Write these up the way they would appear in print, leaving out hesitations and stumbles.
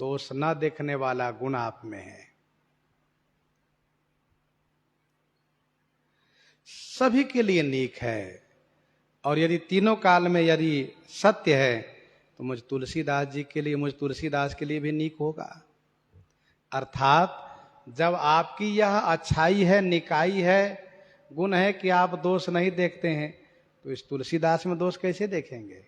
दोष न देखने वाला गुण आप में है। सभी के लिए नीक है, और यदि तीनों काल में यदि सत्य है तो मुझ तुलसीदास जी के लिए, मुझ तुलसीदास के लिए भी नीक होगा। अर्थात जब आपकी यह अच्छाई है, निकाई है, गुण है कि आप दोष नहीं देखते हैं, तो इस तुलसीदास में दोष कैसे देखेंगे?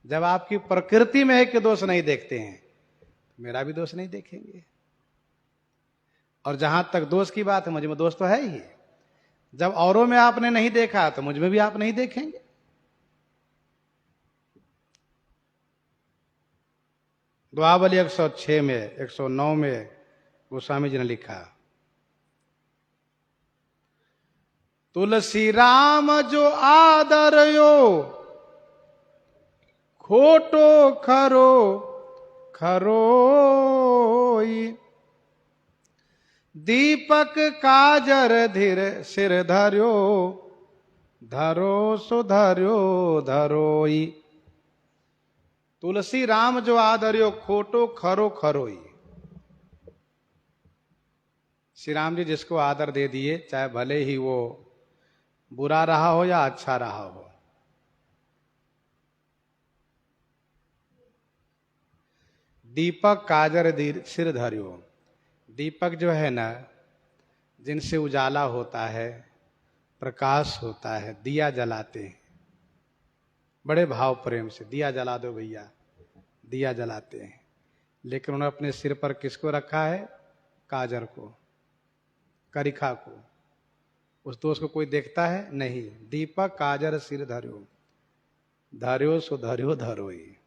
जब आपकी प्रकृति में है कि दोष नहीं देखते हैं, तो मेरा भी दोष नहीं देखेंगे। और जहां तक दोष की बात है, मुझ में दोष तो है ही। जब औरों में आपने नहीं देखा तो मुझ में भी आप नहीं देखेंगे। दुआवली 106 में 109 में गोस्वामी जी ने लिखा, तुलसी राम जो आदरयो, खोटो खरो खरोई, दीपक काजर धीर सिर धर्यो, धरो सुधर्यो धरोई। तुलसी राम जो आदर्यो, खोटो खरो खरोई। श्री राम जी जिसको आदर दे दिए, चाहे भले ही वो बुरा रहा हो या अच्छा रहा हो। दीपक काजर सिर धर्यो। दीपक जो है ना, जिनसे उजाला होता है, प्रकाश होता है, दिया जलाते हैं बड़े भाव प्रेम से, दिया जला दो भैया, दिया जलाते हैं। लेकिन उन्होंने अपने सिर पर किसको रखा है? काजर को, करिखा को। उस दोष को कोई देखता है? नहीं। दीपक काजर सिर धर्यो, धर्यो सो धर्यो धरोई।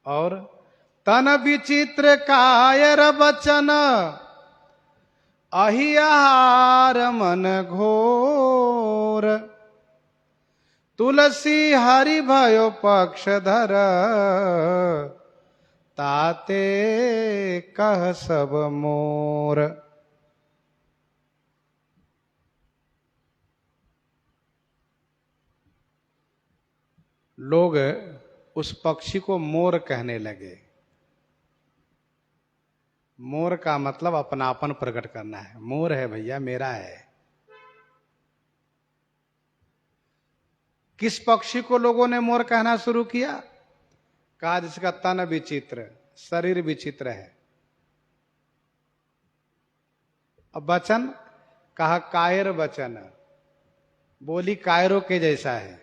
और तन विचित्र कायर बचन, अहियार मन घोर, तुलसी हरि भयो पक्षधर, ताते कह सब मोर। लोग उस पक्षी को मोर कहने लगे। मोर का मतलब अपनापन प्रकट करना है। मोर है भैया, मेरा है। किस पक्षी को लोगों ने मोर कहना शुरू किया? कहा जिसका तन विचित्र, शरीर विचित्र है। अब वचन कहा कायर वचन, बोली कायरों के जैसा है।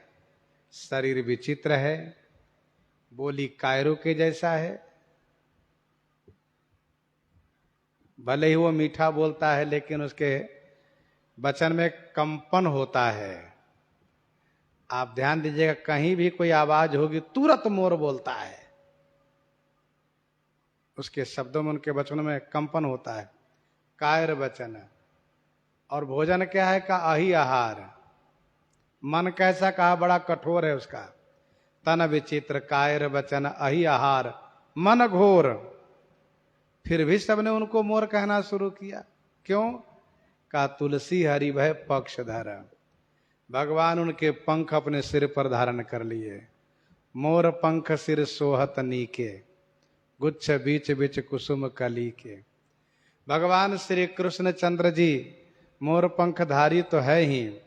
शरीर विचित्र है, बोली कायरों के जैसा है। भले ही वो मीठा बोलता है, लेकिन उसके वचन में कंपन होता है। आप ध्यान दीजिएगा, कहीं भी कोई आवाज होगी तुरंत मोर बोलता है। उसके शब्दों में, उनके वचनों में कंपन होता है। कायर वचन। और भोजन क्या है? का अहि आहार। मन कैसा? कहा बड़ा कठोर है उसका। तन विचित्र कायर वचन अहि आहार, मन घोर। फिर भी सबने उनको मोर कहना शुरू किया। क्यों? का तुलसी हरि भय पक्षधर। भगवान उनके पंख अपने सिर पर धारण कर लिए। मोर पंख सिर सोहत नीके, गुच्छ बीच बीच कुसुम कली के। भगवान श्री कृष्ण चंद्र जी मोर पंखधारी तो है ही,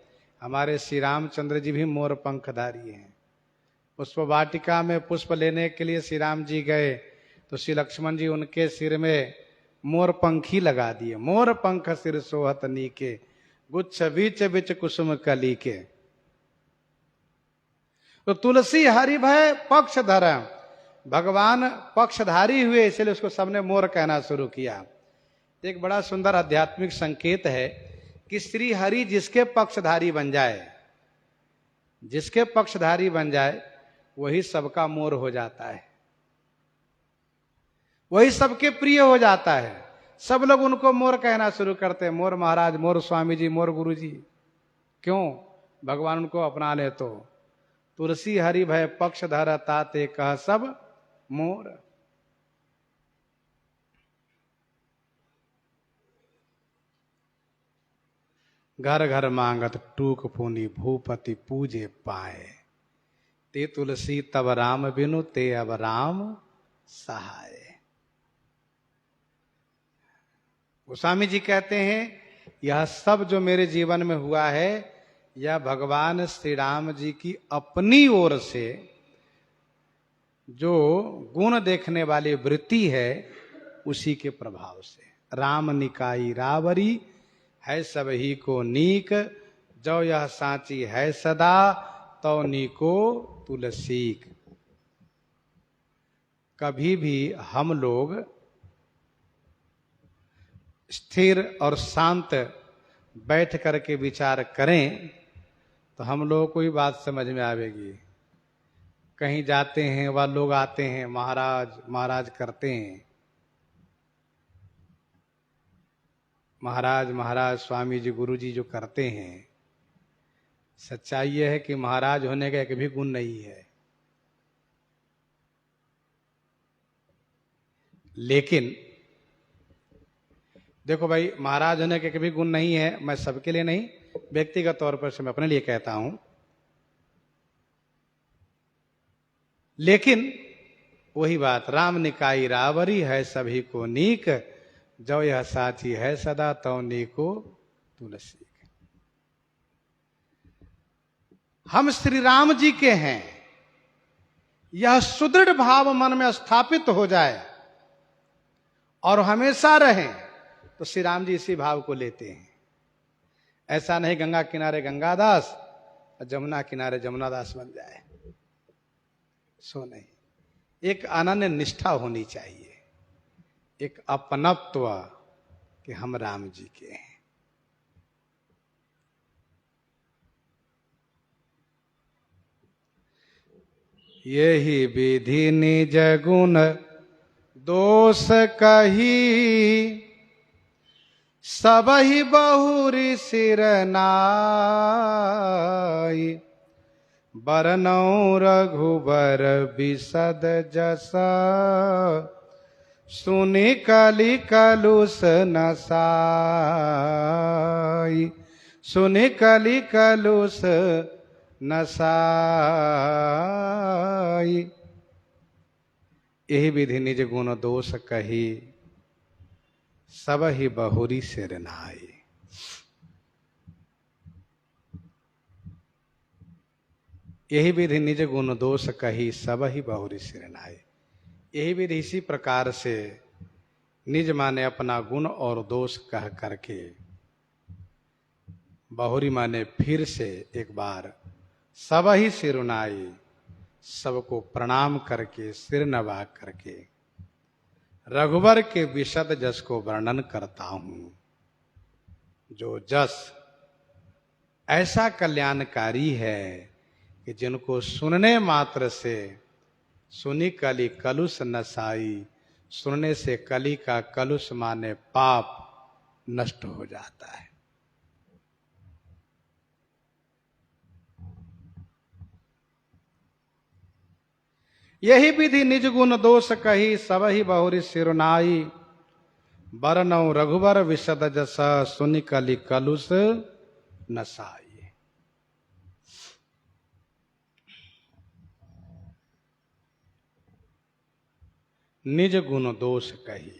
हमारे श्री रामचंद्र जी भी मोर पंखधारी हैं। पुष्प वाटिका में पुष्प लेने के लिए श्री राम जी गए तो श्री लक्ष्मण जी उनके सिर में मोर पंखी लगा दिए। मोर पंख सिर सोहत नीके, गुच्छ बीच बीच कुसुम कली के। तो तुलसी हरि भय पक्षधर, भगवान पक्षधारी हुए, इसलिए उसको सबने मोर कहना शुरू किया। एक बड़ा सुंदर आध्यात्मिक संकेत है कि श्री हरि जिसके पक्षधारी बन जाए, जिसके पक्षधारी बन जाए, वही सबका मोर हो जाता है, वही सबके प्रिय हो जाता है। सब लोग उनको मोर कहना शुरू करते हैं। मोर महाराज, मोर स्वामी जी, मोर गुरु जी। क्यों? भगवान उनको अपना ले तो। तुलसी हरि भय पक्षधर, ताते कह सब मोर। घर घर मांगत टूक पुनि, भूपति पूजे पाए। ते तुलसी तब राम बिनु, ते अब राम सहाय। गोस्वामी जी कहते हैं यह सब जो मेरे जीवन में हुआ है यह भगवान श्री राम जी की अपनी ओर से जो गुण देखने वाली वृत्ति है उसी के प्रभाव से। राम निकाई रावरी है सब ही को नीक, जो यह साची है सदा तो नीको तुलसीक। कभी भी हम लोग स्थिर और शांत बैठ करके विचार करें तो हम लोगों को ही बात समझ में आवेगी। कहीं जाते हैं वह लोग आते हैं महाराज महाराज करते हैं, महाराज महाराज स्वामी जी गुरु जी जो करते हैं, सच्चाई यह है कि महाराज होने का एक भी गुण नहीं है। लेकिन देखो भाई, महाराज होने के एक भी गुण नहीं है, मैं सबके लिए नहीं, व्यक्तिगत तौर पर से मैं अपने लिए कहता हूं। लेकिन वही बात, राम निकाई रावरी है सभी को नीक, जो यह साची है सदा तो नीको तुलसी। हम श्री राम जी के हैं, यह सुदृढ़ भाव मन में स्थापित हो जाए और हमेशा रहे तो श्री राम जी इसी भाव को लेते हैं। ऐसा नहीं गंगा किनारे गंगादास और जमुना किनारे जमुनादास बन जाए, सो नहीं। एक अनन्य निष्ठा होनी चाहिए, एक अपनत्व कि हम राम जी के हैं। यही विधि निज गुण दोष कही, सबहि बहुरी सिर नाई। बरनौ रघुबर बिसद जस, सुनि कलि कलुष नसाई। सुनि कलि कलुष नसाई। यही विधि निज गुण दोष कही, सब ही बहुरी सिर नाई। यही विधि निज गुण दोष कही, सब ही बहुरी सिर नाई। यही विधि इसी प्रकार से निज माने अपना गुण और दोष कह करके, बहुरी माने फिर से एक बार सब ही सिरुनाई, सबको प्रणाम करके सिर नवा करके रघुवर के विशद जस को वर्णन करता हूं। जो जस ऐसा कल्याणकारी है कि जिनको सुनने मात्र से सुनी कली कलुष नसाई, सुनने से कली का कलुष माने पाप नष्ट हो जाता है। यही विधि निज गुण दोष कही, सब ही बहुरी सिरुनाई। बरनौ रघुवर विशद जस, सुनि कलि कलुष नसाई। निज गुण दोष कही।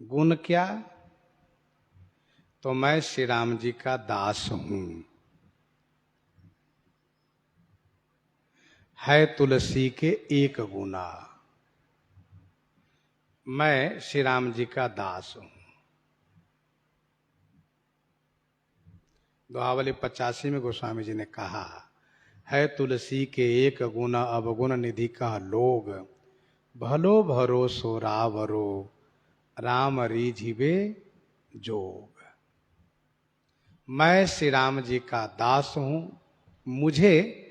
गुण क्या? तो मैं श्री राम जी का दास हूं, है तुलसी के एक गुना। मैं श्री राम जी का दास हूं। दोहावली 85 में गोस्वामी जी ने कहा, है तुलसी के एक गुना अवगुण निधि का लोग, भलो भरोसो रावरो राम रीझिबे जोग। मैं श्री राम जी का दास हूं, मुझे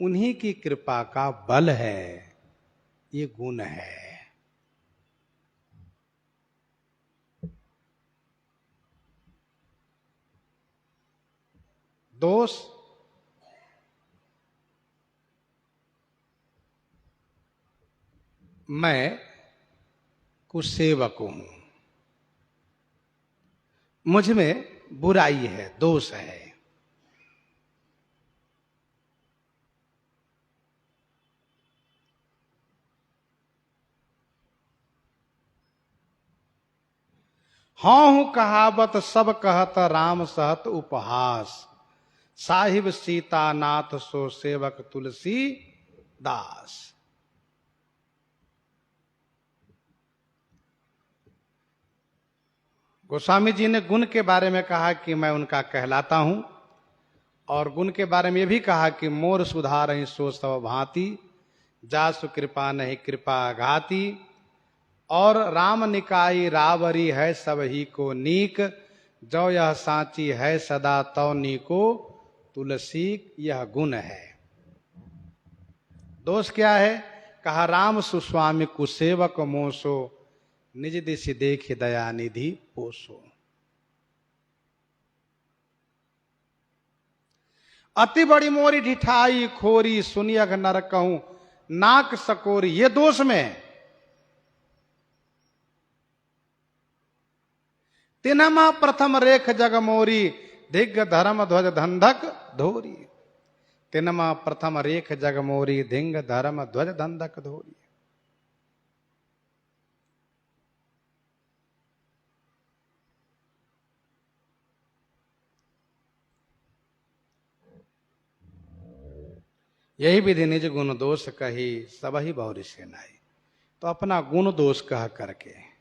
उन्हीं की कृपा का बल है, ये गुण है। दोष मैं कुसेवक हूं, मुझ में बुराई है, दोष है। हाँ कहावत सब कहत राम सहत उपहास, साहिब सीता नाथ सो सेवक तुलसी दास। गोस्वामी जी ने गुण के बारे में कहा कि मैं उनका कहलाता हूं, और गुण के बारे में यह भी कहा कि मोर सुधार ही सो सब भांति, जासु कृपा नहीं कृपा घाती। और राम निकाई रावरी है सब ही को नीक, जो यह सांची है सदा तौ नीको तुलसी। यह गुण है। दोष क्या है? कहा राम सुस्वामी कुसेवक मोसो, निज दिशि देख दया निधि पोसो। अति बड़ी मोरी ढिठाई खोरी, सुनियग नर कहूं नाक सकोरी। ये दोष में तिनमा प्रथम रेख जग मोरी, धिग धर्म ध्वज धंधक धोरी। तिनमा प्रथम रेख जग मोरी, धिंग धर्म ध्वज धंधक धोरी। यही विधि निज गुण दोष कही, सब ही बहुरी से नाई। तो अपना गुण दोष कह करके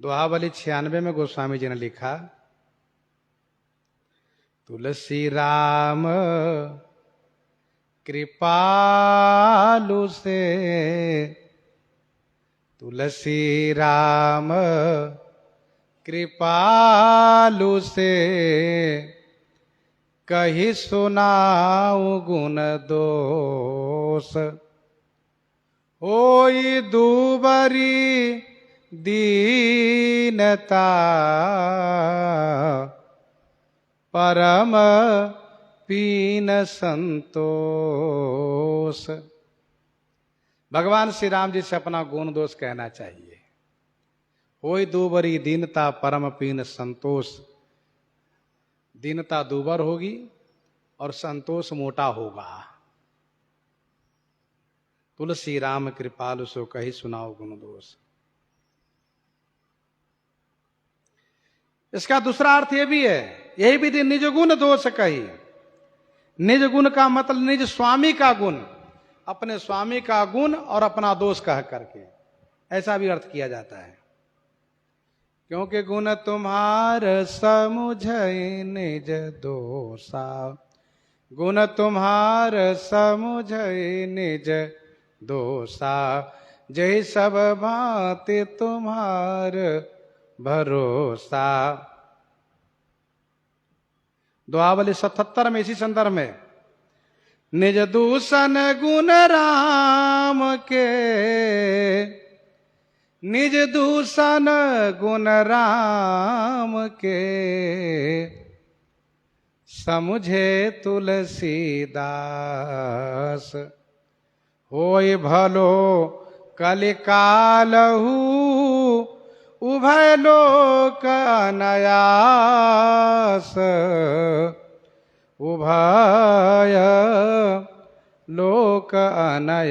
दोहावली 96 में गोस्वामी जी ने लिखा, तुलसी राम कृपालु से, तुलसी राम कृपालु से, कही सुनाऊ गुण दोष। होई दूबरी दीनता, परम पीन संतोष। भगवान श्री राम जी से अपना गुण दोष कहना चाहिए। होई दूबरी दीनता, परम पीन संतोष। दीनता दूबर होगी और संतोष मोटा होगा। तुलसी राम कृपालु सो, कही सुनाओ गुण दोष। इसका दूसरा अर्थ यह भी है, यही विधि निज गुण दोष कही। निज गुण का मतलब निज स्वामी का गुण, अपने स्वामी का गुण और अपना दोष कह करके, ऐसा भी अर्थ किया जाता है। क्योंकि गुण तुम्हार समुझै निज दोषा, गुण तुम्हार समुझै निज दोषा, जय सब भांति तुम्हार भरोसा। दुआवली 77 में इसी संदर्भ में, निज दूषण गुण राम के, निज दूषण गुण राम के, समुझे तुलसीदास। होय भलो कलिकालहु, उभय लोक अनायास, उभय लोक अनायास।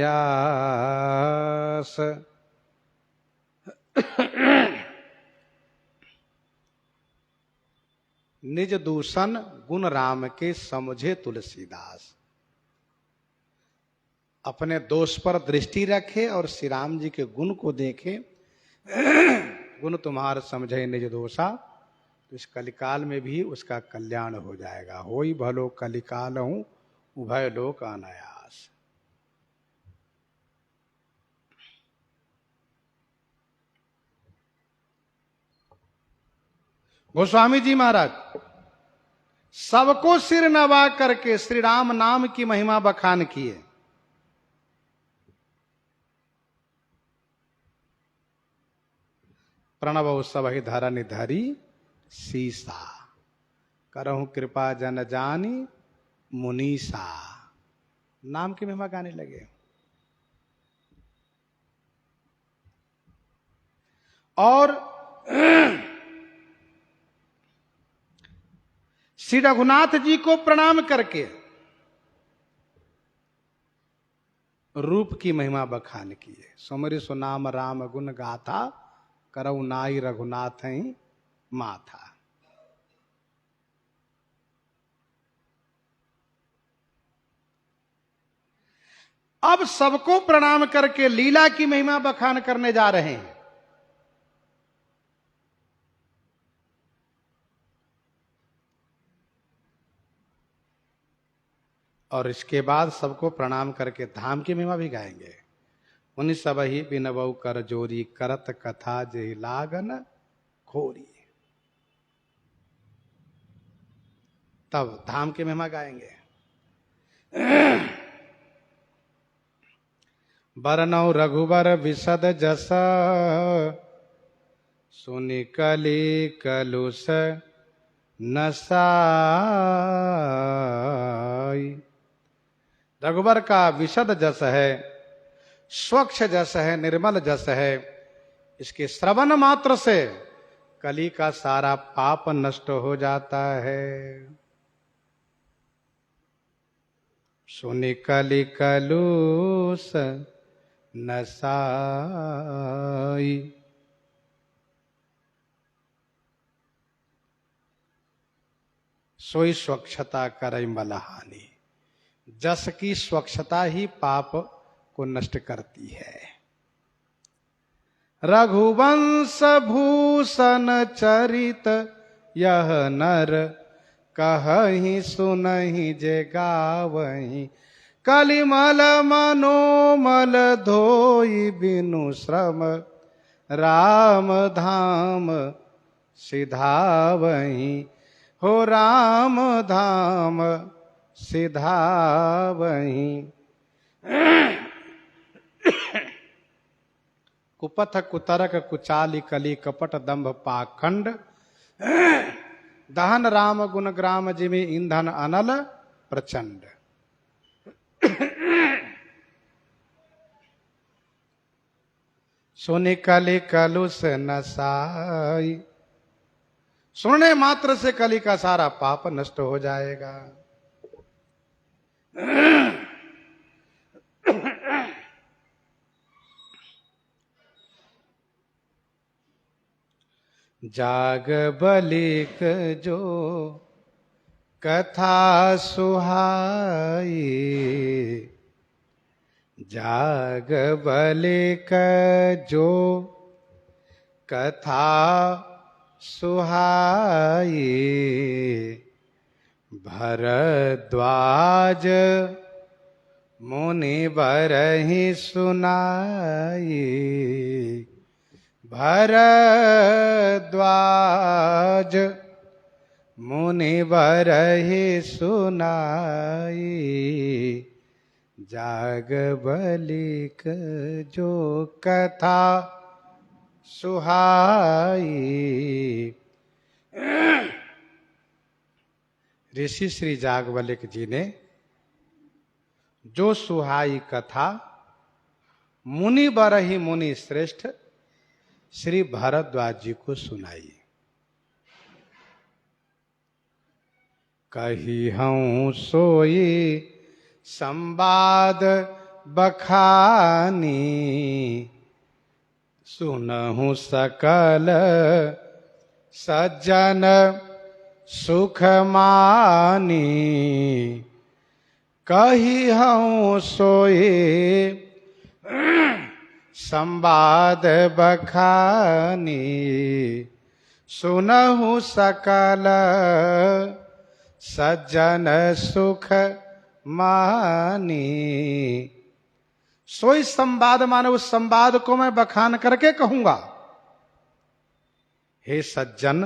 निज दूषण गुण राम के, समुझे तुलसीदास। अपने दोष पर दृष्टि रखे और श्री राम जी के गुण को देखे। गुण तुम्हार समझे निज दोषा, तो इस कलिकाल में भी उसका कल्याण हो जाएगा। होई भलो कलिकाल हूं, उभय लोक अनायास। गोस्वामी जी महाराज सबको सिर नवा करके श्री राम नाम की महिमा बखान किए। प्रणव सब ही धरनि धरी सीसा, करहु कृपा जन जानी मुनीसा। नाम की महिमा गाने लगे। और श्री रघुनाथ जी को प्रणाम करके रूप की महिमा बखान किए। सुमरि सुनाम राम गुण गाथा, करऊ नाई रघुनाथ ही माथा। अब सबको प्रणाम करके लीला की महिमा बखान करने जा रहे हैं। और इसके बाद सबको प्रणाम करके धाम की महिमा भी गाएंगे। उन सब ही बिनबऊ कर जोरी, करत कथा जे लागन खोरी। तब धाम की महिमा गाएंगे। बरनौ रघुबर विशद जस, सुनि कली कलुष नसाई। रघुबर का विशद जस है, स्वच्छ जस है, निर्मल जस है। इसके श्रवण मात्र से कली का सारा पाप नष्ट हो जाता है। सुनि कली कलुष नसाई। सोई स्वच्छता करई मलहानि। जस की स्वच्छता ही पाप को नष्ट करती है। रघुवंश भूषण चरित यह नर, कहहि सुनहि जे गावहि। कलिमल मनोमल धोई, बिनु श्रम राम धाम सिधावहि। हो राम धाम सिधावहि। कुपथ कुतरक कुचाली कली, कपट दंभ पाखंड। दहन राम गुण ग्राम, जिमि ईंधन अनल प्रचंड। सुनि कलि कलुष नसाई। सुनने मात्र से कली का सारा पाप नष्ट हो जाएगा। जाग बलिक जो कथा सुहाई। जाग बलिक जो कथा सुहाई। भरद्वाज मुनि बरहि सुनाई। भरद्वाज मुनि बरहि सुनाई। जाग बलिक जो कथा सुहाई। ऋषि श्री जागवलिक जी ने जो सुहाई कथा मुनि बरहि मुनि श्रेष्ठ श्री भरद्वाज जी को सुनाई। कही हूँ सोई संवाद बखानी। सुनहु सकल सज्जन सुख मानी। कही हूँ सोई संवाद बखानी। सुनहु सकल सज्जन सुख मानी। सोई संवाद माने उस संवाद को मैं बखान करके कहूंगा। हे सज्जन,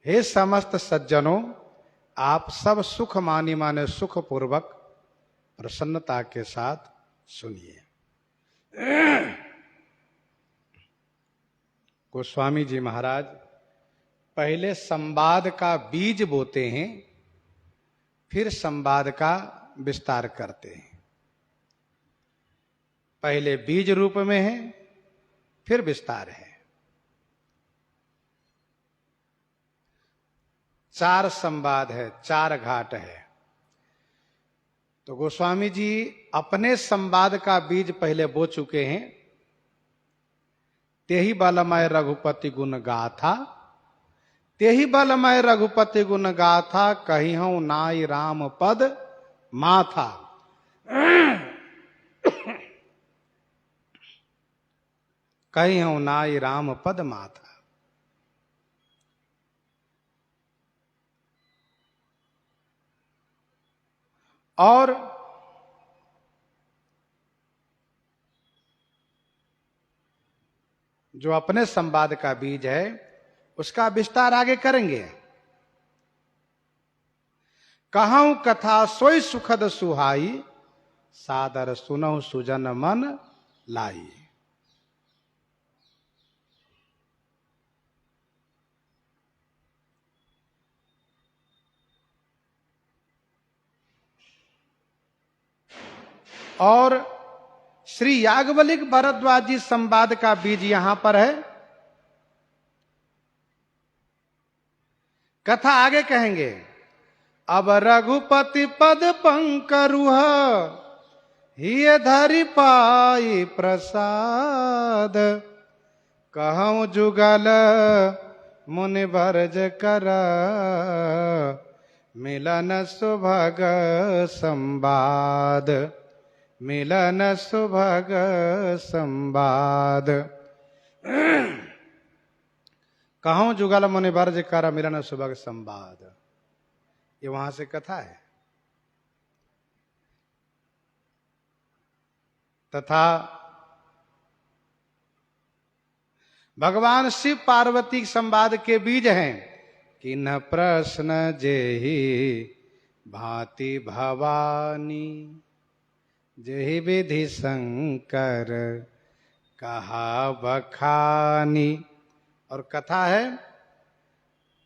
हे समस्त सज्जनों, आप सब सुख मानी माने सुख पूर्वक प्रसन्नता के साथ सुनिए। गोस्वामी जी महाराज पहले संवाद का बीज बोते हैं, फिर संवाद का विस्तार करते हैं। पहले बीज रूप में है, फिर विस्तार है। 4 संवाद है, 4 घाट है। तो गोस्वामी जी अपने संवाद का बीज पहले बो चुके हैं। तेहि बलमय रघुपति गुण गाथा, तेहि बलमय रघुपति गुण गाथा, कही हूं नाई राम पद माथा। कही हूं नाई राम पद माथा। और जो अपने संवाद का बीज है उसका विस्तार आगे करेंगे। कहूं कथा सोई सुखद सुहाई, सादर सुनहु सुजन मन लाई। और श्री याज्ञवल्क्य भरद्वाज जी संवाद का बीज यहां पर है। कथा आगे कहेंगे। अब रघुपति पद पंकरुह, हिय धरि पाई प्रसाद, कहूं जुगल मुनि भरज कर, मिलन सुभग संवाद, मिलन सुभग संवाद। कहूं जुगल मुनि भरज कर, मिलन सुभग संवाद। ये वहां से कथा है। तथा भगवान शिव पार्वती संवाद के बीज हैं कि न प्रश्न जेहि भांति भवानी, जेहि विधि शंकर कहा बखानी। और कथा है।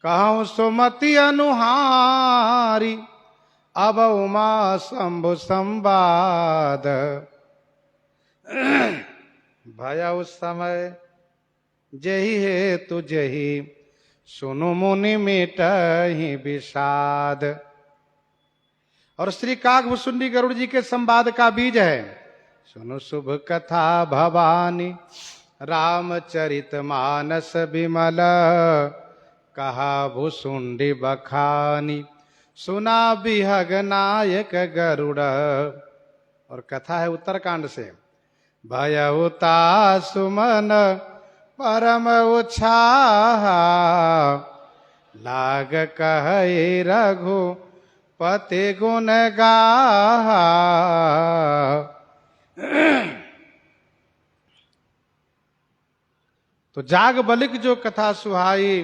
कहूं सुमति अनुहारी, अब उमा शंभु संवाद, भय उस समय जेहि हेतु जेहि, सुनु मुनि मिटहि विषाद। और श्री काकभुसुंडी गरुड़ जी के संवाद का बीज है। सुनु शुभ कथा भवानी, रामचरित मानस विमल, कहा भुसुंडी बखानी, सुना बिहग नायक गरुड़। और कथा है उत्तरकांड से। भयउता सुमन परम उत्साह, लाग कहे रघुपति गुण गाहा। तो याज्ञवल्क्य जो कथा सुहाई,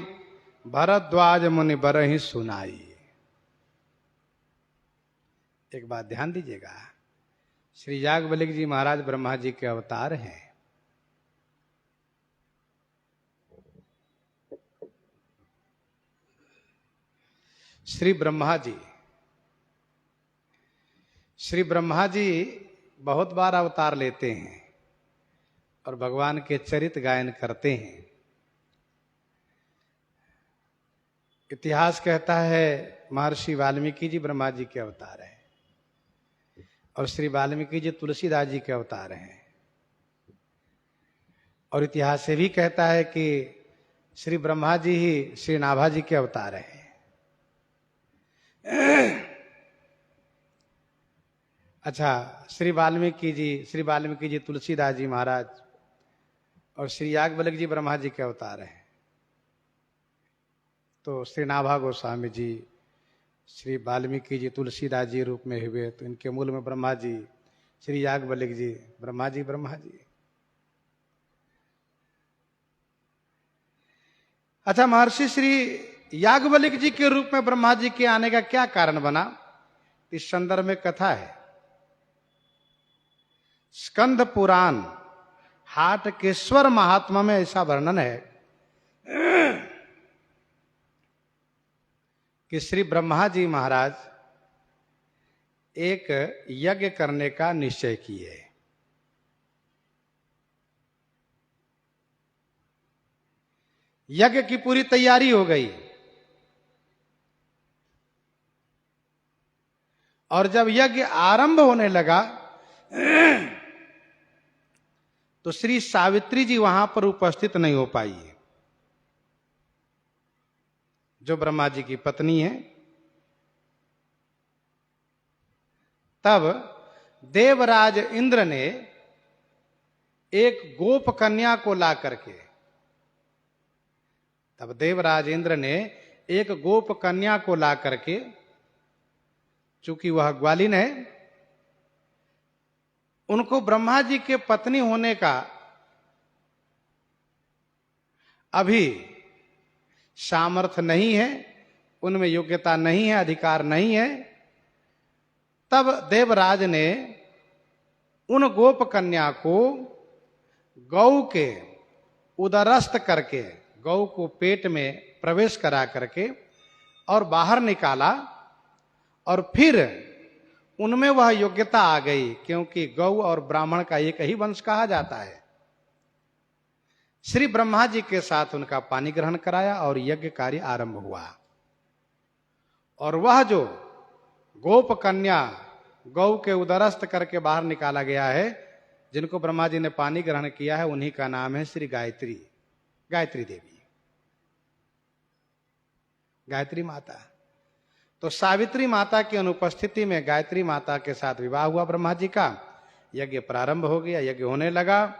भरद्वाज मुनि बरहि सुनाई। एक बात ध्यान दीजिएगा, श्री याज्ञवल्क्य जी महाराज ब्रह्मा जी के अवतार हैं। श्री ब्रह्मा जी बहुत बार अवतार लेते हैं और भगवान के चरित्र गायन करते हैं। इतिहास कहता है महर्षि वाल्मीकि जी ब्रह्मा जी के अवतार हैं और श्री वाल्मीकि जी तुलसीदास जी के अवतार हैं। और इतिहास से भी कहता है कि श्री ब्रह्मा जी ही श्री नाभा जी के अवतार हैं। अच्छा, श्री वाल्मीकि जी तुलसीदास जी महाराज और श्री याज्ञवल्क्य जी ब्रह्मा जी के अवतार हैं। तो श्री नाभा गोस्वामी जी, श्री वाल्मीकि जी तुलसीदास जी रूप में हुए, तो इनके मूल में ब्रह्मा जी, श्री याज्ञवल्क्य जी ब्रह्मा जी। अच्छा, महर्षि श्री याज्ञवल्क्य जी के रूप में ब्रह्मा जी के आने का क्या कारण बना, इस संदर्भ में कथा है। स्कंद पुराण हाटकेश्वर महात्मा में ऐसा वर्णन है कि श्री ब्रह्मा जी महाराज एक यज्ञ करने का निश्चय किए। यज्ञ की पूरी तैयारी हो गई और जब यज्ञ आरंभ होने लगा तो श्री सावित्री जी वहां पर उपस्थित नहीं हो पाई, जो ब्रह्मा जी की पत्नी है। तब देवराज इंद्र ने एक गोप कन्या को ला करके, तब देवराज इंद्र ने एक गोप कन्या को ला करके, चूंकि वह ग्वालिन है, उनको ब्रह्मा जी के पत्नी होने का अभी सामर्थ्य नहीं है, उनमें योग्यता नहीं है, अधिकार नहीं है। तब देवराज ने उन गोप कन्या को गौ के उदरस्थ करके, गौ को पेट में प्रवेश करा करके और बाहर निकाला, और फिर उनमें वह योग्यता आ गई, क्योंकि गौ और ब्राह्मण का एक ही वंश कहा जाता है। श्री ब्रह्मा जी के साथ उनका पानी ग्रहण कराया और यज्ञ कार्य आरंभ हुआ। और वह जो गोप कन्या गौ के उदरस्थ करके बाहर निकाला गया है, जिनको ब्रह्मा जी ने पानी ग्रहण किया है, उन्हीं का नाम है श्री गायत्री, गायत्री देवी, गायत्री माता। तो सावित्री माता की अनुपस्थिति में गायत्री माता के साथ विवाह हुआ ब्रह्मा जी का। यज्ञ प्रारंभ हो गया, यज्ञ होने लगा।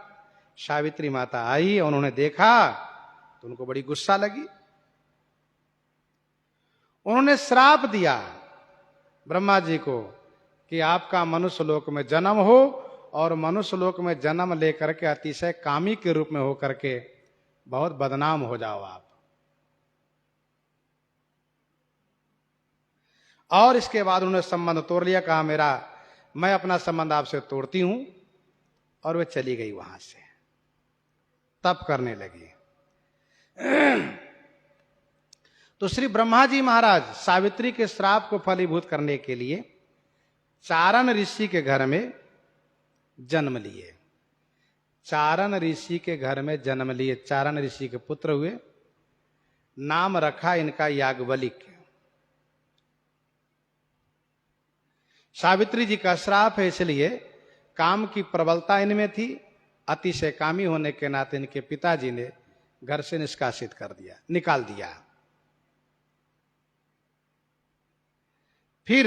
सावित्री माता आई, उन्होंने देखा तो उनको बड़ी गुस्सा लगी। उन्होंने श्राप दिया ब्रह्मा जी को कि आपका मनुष्य लोक में जन्म हो, और मनुष्य लोक में जन्म लेकर के अतिशय कामी के रूप में होकर के बहुत बदनाम हो जाओ आप। और इसके बाद उन्होंने संबंध तोड़ लिया, कहा मैं अपना संबंध आपसे तोड़ती हूं, और वे चली गई वहां से, तप करने लगी। तो श्री ब्रह्मा जी महाराज सावित्री के श्राप को फलीभूत करने के लिए चारण ऋषि के घर में जन्म लिए। चारण ऋषि के घर में जन्म लिए, चारण ऋषि के पुत्र हुए। नाम रखा इनका याज्ञवल्क्य। सावित्री जी का श्राप है, इसलिए काम की प्रबलता इनमें थी। अतिशय कामी होने के नाते इनके पिताजी ने घर से निष्कासित कर दिया, निकाल दिया। फिर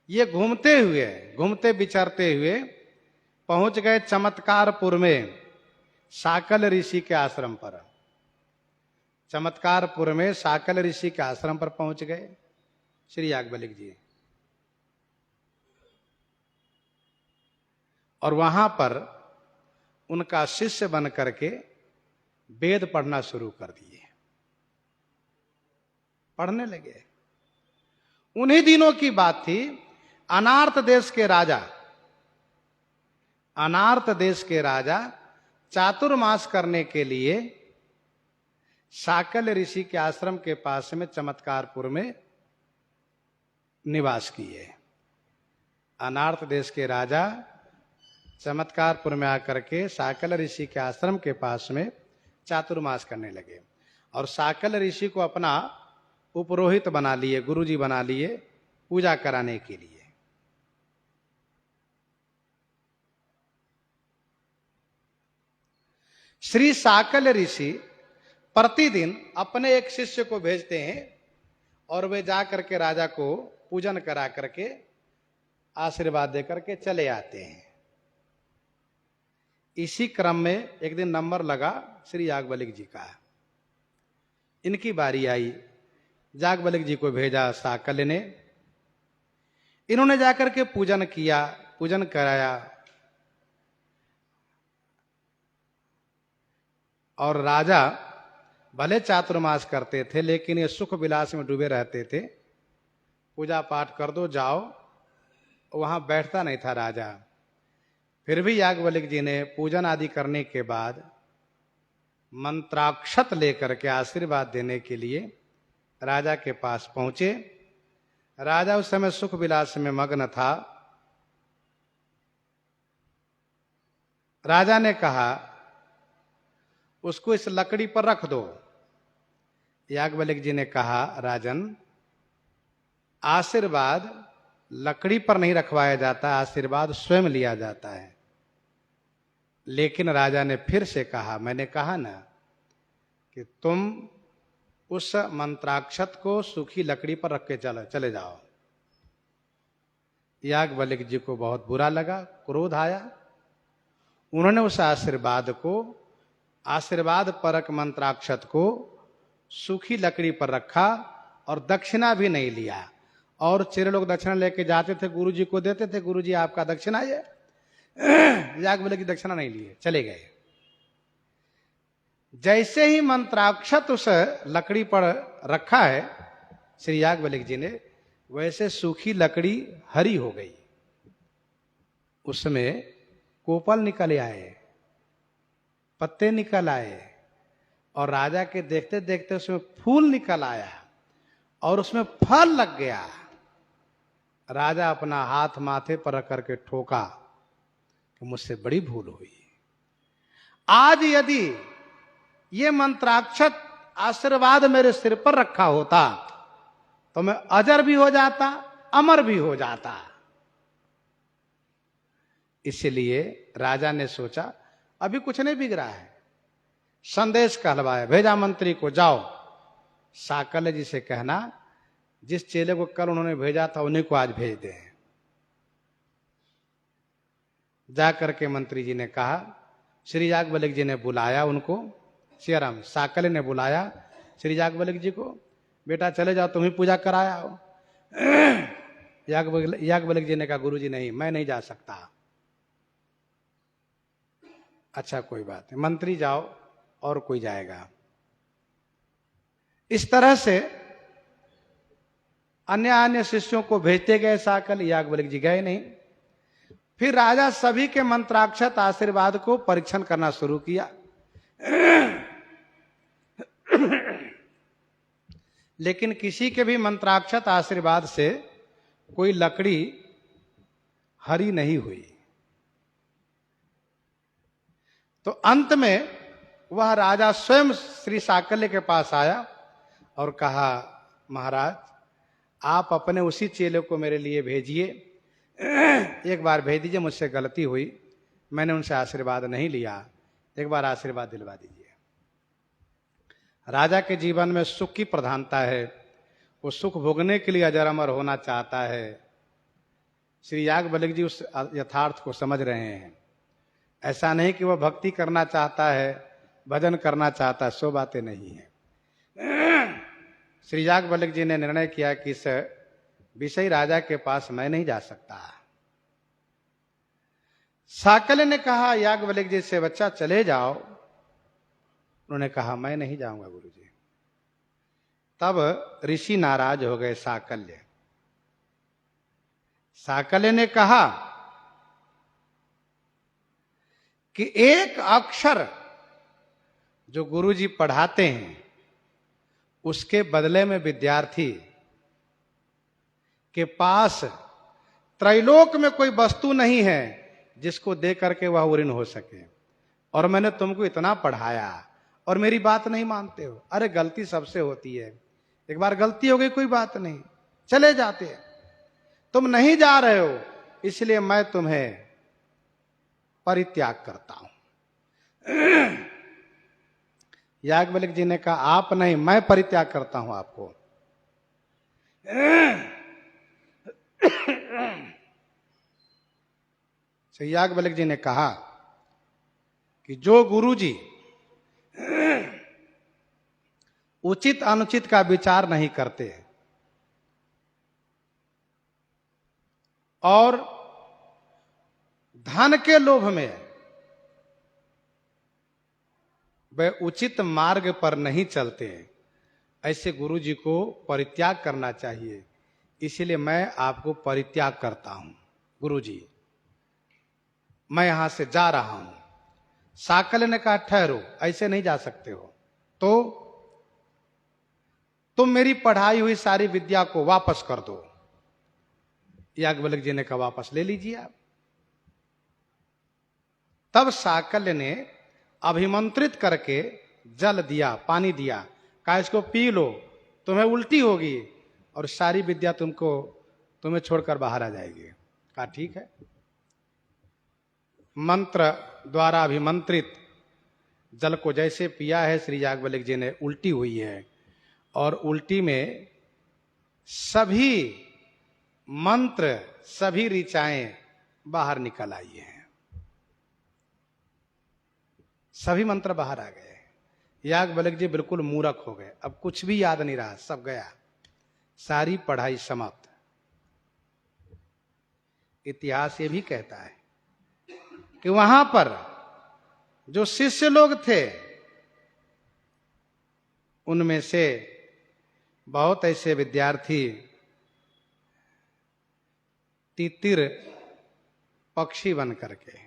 ये घूमते विचरते हुए पहुंच गए चमत्कारपुर में, साकल ऋषि के आश्रम पर। चमत्कारपुर में साकल ऋषि के आश्रम पर पहुंच गए श्री याज्ञवल्क्य जी, और वहां पर उनका शिष्य बन करके वेद पढ़ना शुरू कर दिए, पढ़ने लगे। उन्हीं दिनों की बात थी, अनार्त देश के राजा चातुर्मास करने के लिए साकल ऋषि के आश्रम के पास में चमत्कारपुर में निवास किए। अनार्त देश के राजा चमत्कारपुर में आकर के साकल ऋषि के आश्रम के पास में चातुर्मास करने लगे, और साकल ऋषि को अपना उपरोहित बना लिए, गुरुजी बना लिए पूजा कराने के लिए। श्री साकल ऋषि प्रतिदिन अपने एक शिष्य को भेजते हैं, और वे जाकर के राजा को पूजन करा करके आशीर्वाद देकर के चले आते हैं। इसी क्रम में एक दिन नंबर लगा श्री याज्ञवल्क्य जी का। इनकी बारी आई, याज्ञवल्क्य जी को भेजा साकल ने। इन्होंने जाकर के पूजन किया, पूजन कराया, और राजा भले चातुर्मास करते थे, लेकिन ये सुख विलास में डूबे रहते थे। पूजा पाठ कर दो जाओ, वहां बैठता नहीं था राजा। फिर भी याज्ञवल्क्य जी ने पूजन आदि करने के बाद मंत्राक्षत लेकर के आशीर्वाद देने के लिए राजा के पास पहुंचे। राजा उस समय सुख विलास में मग्न था। राजा ने कहा, उसको इस लकड़ी पर रख दो। याज्ञवल्क्य जी ने कहा, राजन, आशीर्वाद लकड़ी पर नहीं रखवाया जाता, आशीर्वाद स्वयं लिया जाता है। लेकिन राजा ने फिर से कहा, मैंने कहा ना कि तुम उस मंत्राक्षत को सूखी लकड़ी पर रख के चले जाओ। याज्ञवल्क्य जी को बहुत बुरा लगा, क्रोध आया। उन्होंने उस आशीर्वाद परक मंत्राक्षत को सूखी लकड़ी पर रखा और दक्षिणा भी नहीं लिया। और चेले लोग दक्षिणा लेके जाते थे, गुरुजी को देते थे, गुरुजी आपका दक्षिणा ये। याज्ञवल्क्य की दक्षिणा नहीं लिए, चले गए। जैसे ही मंत्राक्षत उस लकड़ी पर रखा है श्री याज्ञवल्क्य जी ने, वैसे सूखी लकड़ी हरी हो गई, उसमें कोपल निकल आए, पत्ते निकल आए, और राजा के देखते देखते उसमें फूल निकल आया और उसमें फल लग गया। राजा अपना हाथ माथे पर रख करके ठोका कि मुझसे बड़ी भूल हुई। आज यदि ये मंत्राक्षत आशीर्वाद मेरे सिर पर रखा होता तो मैं अजर भी हो जाता, अमर भी हो जाता। इसलिए राजा ने सोचा अभी कुछ नहीं बिगड़ा है। संदेश कहलवाया, भेजा मंत्री को, जाओ साकल्य जी से कहना जिस चेले को कल उन्होंने भेजा था उन्हीं को आज भेज दें। जाकर के मंत्री जी ने कहा, श्री याज्ञवल्क्य जी ने बुलाया उनको, श्रीराम साकल्य ने बुलाया श्री याज्ञवल्क्य जी को, बेटा चले जाओ, तुम्हें पूजा कराया हो। याज्ञवल्क्य जी ने कहा, गुरु जी नहीं, मैं नहीं जा सकता। अच्छा कोई बात नहीं, मंत्री जाओ और कोई जाएगा। इस तरह से अन्य शिष्यों को भेजते गए साकल्य, याज्ञवल्क्य जी गए नहीं। फिर राजा सभी के मंत्राक्षत आशीर्वाद को परीक्षण करना शुरू किया। लेकिन किसी के भी मंत्राक्षत आशीर्वाद से कोई लकड़ी हरी नहीं हुई। तो अंत में वह राजा स्वयं श्री साकल्य के पास आया और कहा, महाराज आप अपने उसी चेले को मेरे लिए भेजिए, एक बार भेज दीजिए, मुझसे गलती हुई, मैंने उनसे आशीर्वाद नहीं लिया, एक बार आशीर्वाद दिलवा दीजिए। राजा के जीवन में सुख की प्रधानता है, वो सुख भोगने के लिए अजर अमर होना चाहता है। श्री याज्ञवल्क्य जी उस यथार्थ को समझ रहे हैं। ऐसा नहीं कि वह भक्ति करना चाहता है, भजन करना चाहता है, सो बातें नहीं है। श्री याज्ञवल्क्य जी ने निर्णय किया कि इस विषय राजा के पास मैं नहीं जा सकता। साकल्य ने कहा, याज्ञवल्क्य जी से, बच्चा चले जाओ। उन्होंने कहा, मैं नहीं जाऊंगा गुरुजी। तब ऋषि नाराज हो गए। साकल्य ने कहा कि एक अक्षर जो गुरुजी पढ़ाते हैं उसके बदले में विद्यार्थी के पास त्रैलोक में कोई वस्तु नहीं है जिसको दे करके वह उऋण हो सके, और मैंने तुमको इतना पढ़ाया और मेरी बात नहीं मानते हो। अरे गलती सबसे होती है, एक बार गलती हो गई कोई बात नहीं, चले जाते हैं। तुम नहीं जा रहे हो इसलिए मैं तुम्हें परित्याग करता हूं। याज्ञवल्क्य जी ने कहा, आप नहीं, मैं परित्याग करता हूं आपको। याज्ञवल्क्य जी ने कहा कि जो गुरुजी उचित अनुचित का विचार नहीं करते और धन के लोभ में वे उचित मार्ग पर नहीं चलते, ऐसे गुरुजी को परित्याग करना चाहिए। इसलिए मैं आपको परित्याग करता हूं गुरुजी, मैं यहां से जा रहा हूं। साकल्य ने कहा, ठहरो, ऐसे नहीं जा सकते हो, तो तुम मेरी पढ़ाई हुई सारी विद्या को वापस कर दो। याज्ञवल्क्य जी ने कहा, वापस ले लीजिए आप। तब साकल्य ने अभिमंत्रित करके जल दिया, पानी दिया, कहा इसको पी लो, तुम्हें उल्टी होगी और सारी विद्या तुमको तुम्हें छोड़कर बाहर आ जाएगी। कहा ठीक है। मंत्र द्वारा अभिमंत्रित जल को जैसे पिया है श्री याज्ञवल्क्य जी ने, उल्टी हुई है और उल्टी में सभी मंत्र, सभी ऋचाएं बाहर निकल आई हैं। सभी मंत्र बाहर आ गए। याज्ञवल्क्य जी बिल्कुल मूर्ख हो गए, अब कुछ भी याद नहीं रहा, सब गया, सारी पढ़ाई समाप्त। इतिहास ये भी कहता है कि वहां पर जो शिष्य लोग थे उनमें से बहुत ऐसे विद्यार्थी तितिर पक्षी बन करके,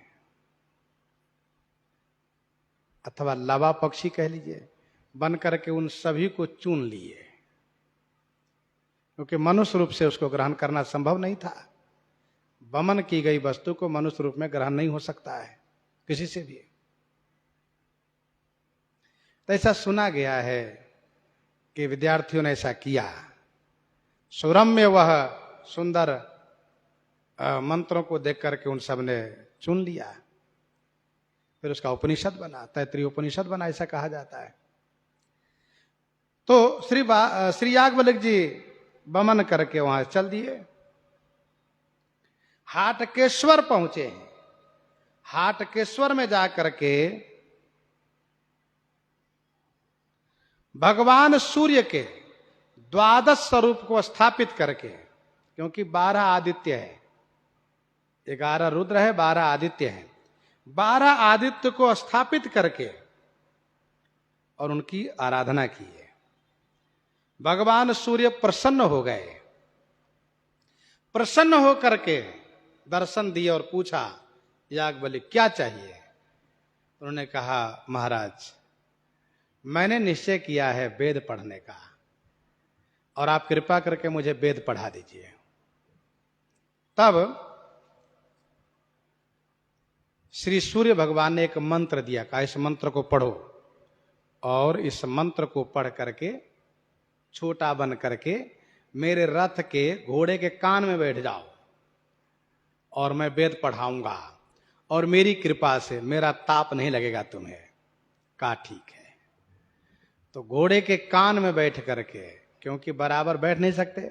अथवा लावा पक्षी कह लीजिए, बन करके उन सभी को चुन लिए, क्योंकि मनुष्य रूप से उसको ग्रहण करना संभव नहीं था। वमन की गई वस्तु को मनुष्य रूप में ग्रहण नहीं हो सकता है किसी से भी। तो ऐसा सुना गया है कि विद्यार्थियों ने ऐसा किया। सुरम्य वह सुंदर मंत्रों को देख करके उन सब ने चुन लिया। फिर उसका उपनिषद बना, तैत्तिरीय उपनिषद बना, ऐसा कहा जाता है। तो श्री याज्ञवल्क्य जी वमन करके वहां चल दिए। हाटकेश्वर पहुंचे। हाटकेश्वर में जाकर के भगवान सूर्य के द्वादश स्वरूप को स्थापित करके, क्योंकि 12 आदित्य है, 11 रुद्र है, 12 आदित्य है, 12 आदित्य को स्थापित करके और उनकी आराधना की है। भगवान सूर्य प्रसन्न हो गए। प्रसन्न होकर के दर्शन दिए और पूछा, याज्ञवल्क्य क्या चाहिए? उन्होंने कहा, महाराज मैंने निश्चय किया है वेद पढ़ने का, और आप कृपा करके मुझे वेद पढ़ा दीजिए। तब श्री सूर्य भगवान ने एक मंत्र दिया, कहा इस मंत्र को पढ़ो, और इस मंत्र को पढ़ करके छोटा बन करके मेरे रथ के घोड़े के कान में बैठ जाओ, और मैं वेद पढ़ाऊंगा, और मेरी कृपा से मेरा ताप नहीं लगेगा तुम्हें। कहा ठीक है। तो घोड़े के कान में बैठ करके, क्योंकि बराबर बैठ नहीं सकते,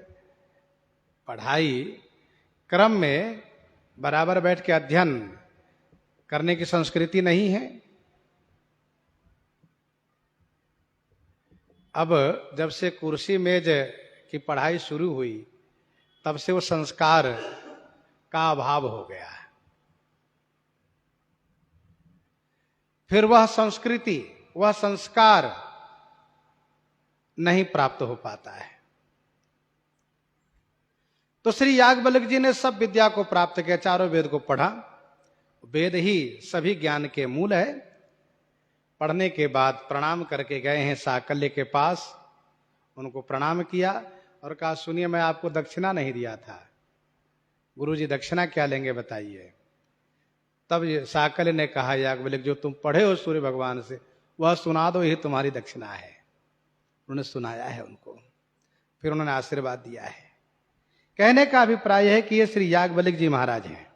पढ़ाई क्रम में बराबर बैठ के अध्ययन करने की संस्कृति नहीं है। अब जब से कुर्सी मेज की पढ़ाई शुरू हुई, तब से वो संस्कार का अभाव हो गया है। फिर वह संस्कृति, वह संस्कार नहीं प्राप्त हो पाता है। तो श्री याज्ञवल्क्य जी ने सब विद्या को प्राप्त किया, चारों वेद को पढ़ा। वेद ही सभी ज्ञान के मूल है। पढ़ने के बाद प्रणाम करके गए हैं साकल्य के पास, उनको प्रणाम किया और कहा, सुनिए मैं आपको दक्षिणा नहीं दिया था, गुरुजी दक्षिणा क्या लेंगे बताइए। तब साकल्य ने कहा, याज्ञवल्क्य जो तुम पढ़े हो सूर्य भगवान से, वह सुना दो, यही तुम्हारी दक्षिणा है। उन्होंने सुनाया है उनको, फिर उन्होंने आशीर्वाद दिया है। कहने का अभिप्राय है कि ये श्री याज्ञवल्क्य जी महाराज हैं।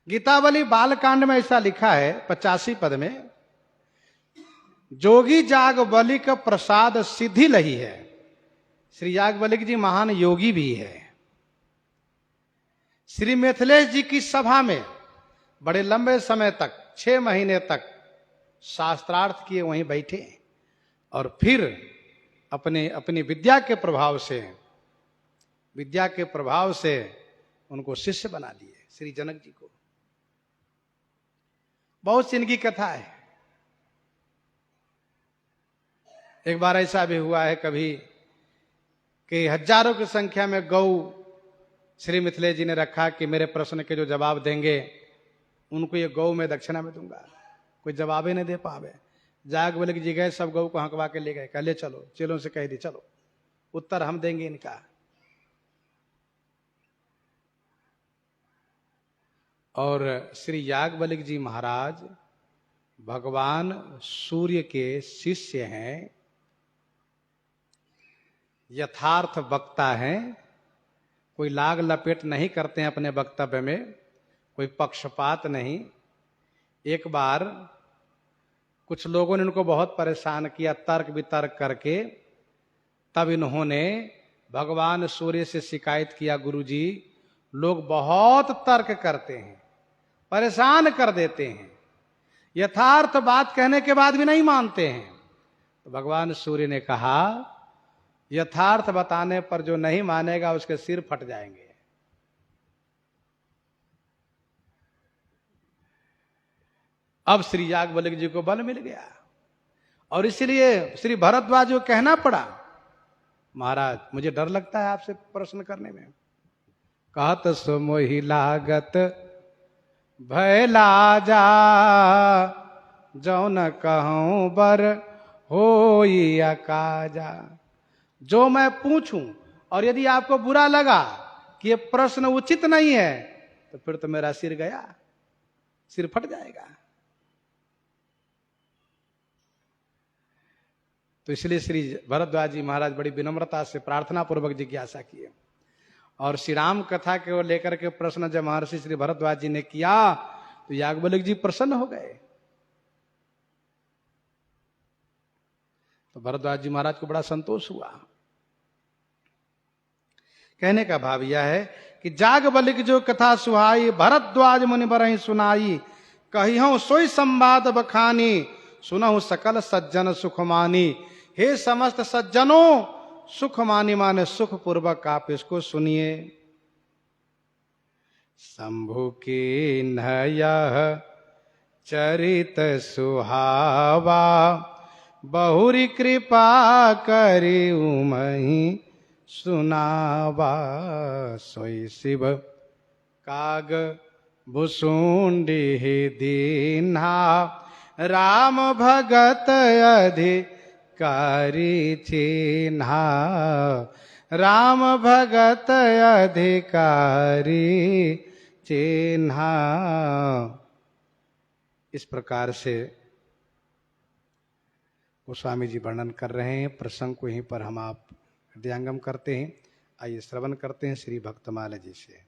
गीतावली बालकांड में ऐसा लिखा है 85 पद में, जोगी याज्ञवल्क्य का प्रसाद सिद्धि लही है। श्री याज्ञवल्क्य जी महान योगी भी है। श्री मिथिलेश जी की सभा में बड़े लंबे समय तक, 6 महीने तक शास्त्रार्थ किए वहीं बैठे, और फिर अपनी विद्या के प्रभाव से उनको शिष्य बना लिए, श्री जनक जी को। बहुत सी इनकी कथा है। एक बार ऐसा भी हुआ है कभी कि हजारों की संख्या में गौ श्री मिथिलेश जी ने रखा कि मेरे प्रश्न के जो जवाब देंगे उनको ये गौ मैं दक्षिणा में दूंगा। कोई जवाब ही नहीं दे पावे। याज्ञवल्क्य जी गए, सब गौ को हंकवा के ले गए, कह ले चलो, चेलों से कह दी चलो उत्तर हम देंगे इनका। और श्री याज्ञवल्क्य जी महाराज भगवान सूर्य के शिष्य हैं, यथार्थ वक्ता हैं, कोई लाग लपेट नहीं करते हैं अपने वक्तव्य में, कोई पक्षपात नहीं। एक बार कुछ लोगों ने इनको बहुत परेशान किया तर्क वितर्क करके, तब इन्होंने भगवान सूर्य से शिकायत किया, गुरुजी लोग बहुत तर्क करते हैं, परेशान कर देते हैं, यथार्थ बात कहने के बाद भी नहीं मानते हैं। तो भगवान सूर्य ने कहा, यथार्थ बताने पर जो नहीं मानेगा उसके सिर फट जाएंगे। अब श्री याज्ञवल्क्य जी को बल मिल गया और इसलिए श्री भरद्वाज को कहना पड़ा, महाराज मुझे डर लगता है आपसे प्रश्न करने में। कहत सो मोहि लागत भय लाजा, जो न कहूं बर होई अकाजा। जो मैं पूछूं और यदि आपको बुरा लगा कि ये प्रश्न उचित नहीं है, तो फिर तो मेरा सिर गया, सिर फट जाएगा। तो इसलिए श्री भरद्वाज जी महाराज बड़ी विनम्रता से प्रार्थना पूर्वक जिज्ञासा किए और श्री राम कथा को लेकर के प्रश्न जब महर्षि श्री भरद्वाज जी ने किया तो याज्ञवल्क्य जी प्रसन्न हो गए। तो भरद्वाज जी महाराज को बड़ा संतोष हुआ। कहने का भाव यह है कि याज्ञवल्क्य जो कथा सुहाई, भरद्वाज मुनि बरहि सुनाई, कहिहूं सोई संवाद बखानी, सुनहु सकल सज्जन सुखमानी। हे समस्त सज्जनों, सुखमानी माने सुख पूर्वक आप इसको सुनिए। शंभु की नयः चरित सुहावा, बहुरी कृपा करी उमहि सुनावा। सोई शिव काग भुसुंडी दीन्हा, राम भगत अधिकारी चिन्हा, राम भगत अधिकारी चिन्हा। इस प्रकार से गोस्वामी जी वर्णन कर रहे हैं। प्रसंग को यहीं पर हम आप हृदयंगम करते हैं। आइए श्रवण करते हैं श्री भक्तमाला जी से।